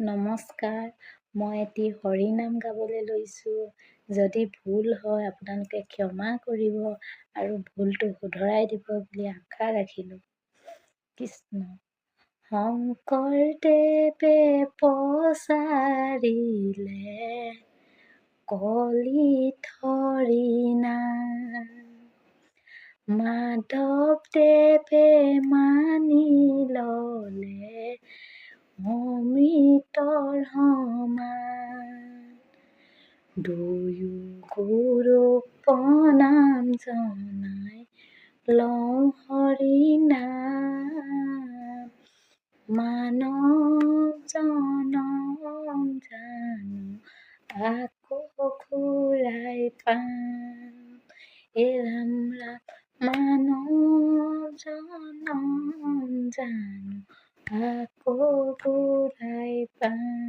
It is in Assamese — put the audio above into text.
নমস্কাৰ, মই এটি হৰিনাম গাবলৈ লৈছোঁ। যদি ভুল হয় আপোনালোকে ক্ষমা কৰিব আৰু ভুলটো শুধৰাই দিব বুলি আশা ৰাখিলোঁ। কৃষ্ণ। শংকৰদেৱে পচাৰিলে কলিত হৰিনাম, মাধৱদেৱে মানি ল'লে অমৃতৰ সমান। দুয়ো গুৰুক প্ৰণাম জনাই লওঁ হৰিনাম, মানৱ জনম জানো আকৌ ঘূৰাই পাম। ৰাম ৰাম মানৱ জনম জানো আকৌ ঘূৰাই পাম।